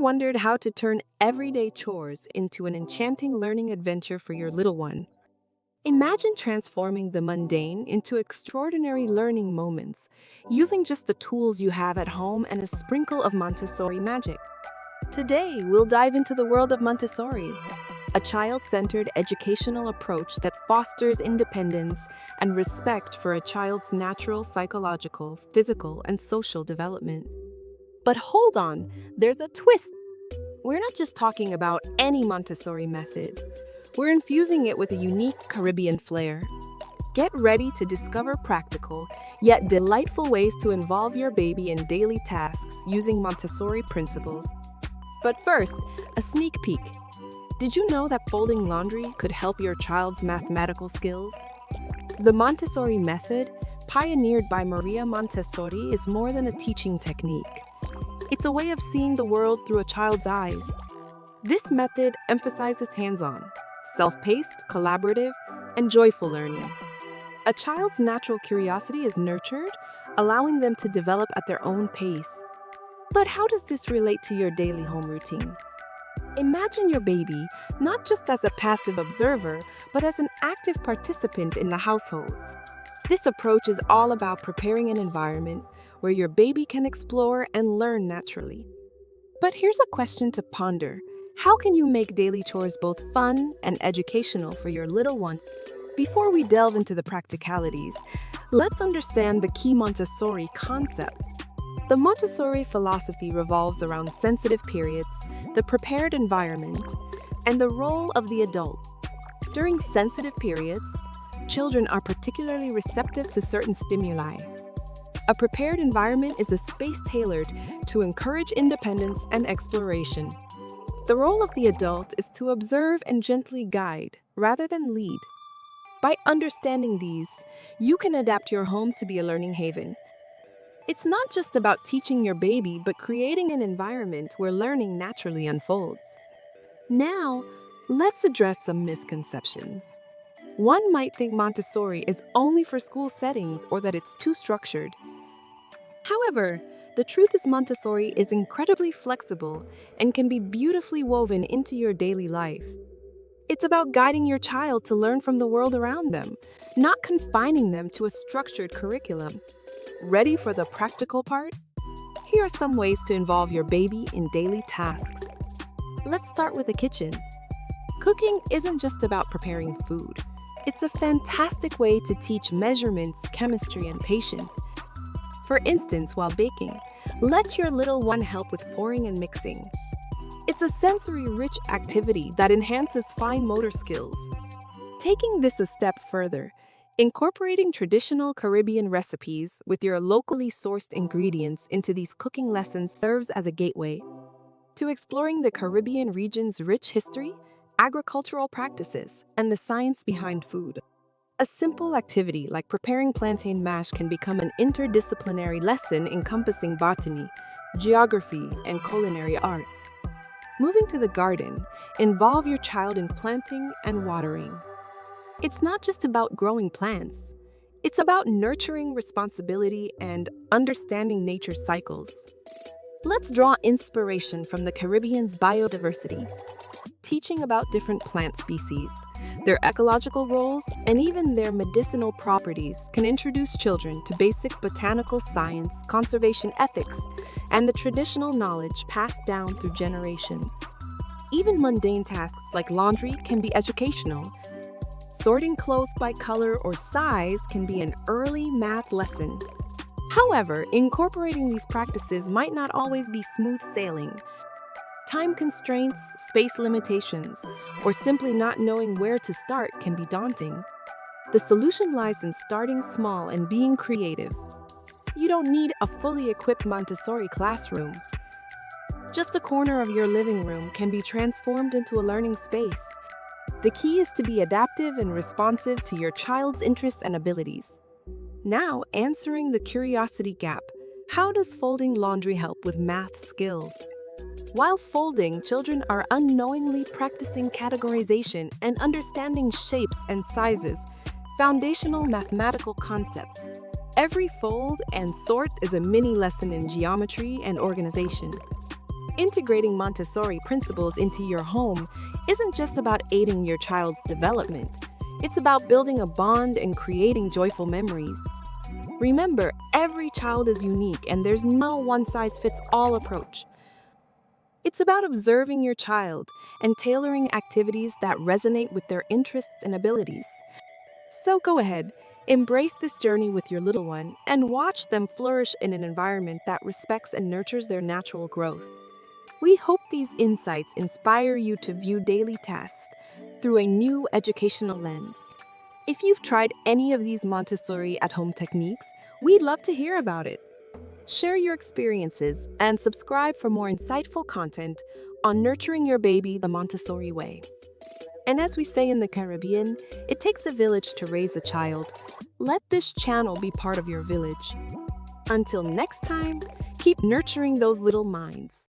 wondered how to turn everyday chores into an enchanting learning adventure for your little one? Imagine transforming the mundane into extraordinary learning moments using just the tools you have at home and a sprinkle of Montessori magic. Today, we'll dive into the world of Montessori, a child-centered educational approach that fosters independence and respect for a child's natural psychological, physical, and social development. But hold on, there's a twist. We're not just talking about any Montessori method. We're infusing it with a unique Caribbean flair. Get ready to discover practical, yet delightful ways to involve your baby in daily tasks using Montessori principles. But first, a sneak peek. Did you know that folding laundry could help your child's mathematical skills? The Montessori method, pioneered by Maria Montessori, is more than a teaching technique. It's a way of seeing the world through a child's eyes. This method emphasizes hands-on, self-paced, collaborative, and joyful learning. A child's natural curiosity is nurtured, allowing them to develop at their own pace. But how does this relate to your daily home routine? Imagine your baby not just as a passive observer, but as an active participant in the household. This approach is all about preparing an environment where your baby can explore and learn naturally. But here's a question to ponder. How can you make daily chores both fun and educational for your little one? Before we delve into the practicalities, let's understand the key Montessori concept. The Montessori philosophy revolves around sensitive periods, the prepared environment, and the role of the adult. During sensitive periods, children are particularly receptive to certain stimuli. A prepared environment is a space tailored to encourage independence and exploration. The role of the adult is to observe and gently guide, rather than lead. By understanding these, you can adapt your home to be a learning haven. It's not just about teaching your baby, but creating an environment where learning naturally unfolds. Now, let's address some misconceptions. One might think Montessori is only for school settings or that it's too structured. However, the truth is Montessori is incredibly flexible and can be beautifully woven into your daily life. It's about guiding your child to learn from the world around them, not confining them to a structured curriculum. Ready for the practical part? Here are some ways to involve your baby in daily tasks. Let's start with the kitchen. Cooking isn't just about preparing food. It's a fantastic way to teach measurements, chemistry, and patience. For instance, while baking, let your little one help with pouring and mixing. It's a sensory-rich activity that enhances fine motor skills. Taking this a step further, incorporating traditional Caribbean recipes with your locally sourced ingredients into these cooking lessons serves as a gateway to exploring the Caribbean region's rich history, agricultural practices, and the science behind food. A simple activity like preparing plantain mash can become an interdisciplinary lesson encompassing botany, geography, and culinary arts. Moving to the garden, involve your child in planting and watering. It's not just about growing plants. It's about nurturing responsibility and understanding nature's cycles. Let's draw inspiration from the Caribbean's biodiversity, teaching about different plant species, their ecological roles, and even their medicinal properties can introduce children to basic botanical science, conservation ethics, and the traditional knowledge passed down through generations. Even mundane tasks like laundry can be educational. Sorting clothes by color or size can be an early math lesson. However, incorporating these practices might not always be smooth sailing. Time constraints, space limitations, or simply not knowing where to start can be daunting. The solution lies in starting small and being creative. You don't need a fully equipped Montessori classroom. Just a corner of your living room can be transformed into a learning space. The key is to be adaptive and responsive to your child's interests and abilities. Now, answering the curiosity gap. How does folding laundry help with math skills? While folding, children are unknowingly practicing categorization and understanding shapes and sizes, foundational mathematical concepts. Every fold and sort is a mini lesson in geometry and organization. Integrating Montessori principles into your home isn't just about aiding your child's development, it's about building a bond and creating joyful memories. Remember, every child is unique and there's no one size fits all approach. It's about observing your child and tailoring activities that resonate with their interests and abilities. So go ahead, embrace this journey with your little one and watch them flourish in an environment that respects and nurtures their natural growth. We hope these insights inspire you to view daily tasks through a new educational lens. If you've tried any of these Montessori at home techniques, we'd love to hear about it. Share your experiences and subscribe for more insightful content on nurturing your baby the Montessori way. And as we say in the Caribbean, it takes a village to raise a child. Let this channel be part of your village. Until next time, keep nurturing those little minds.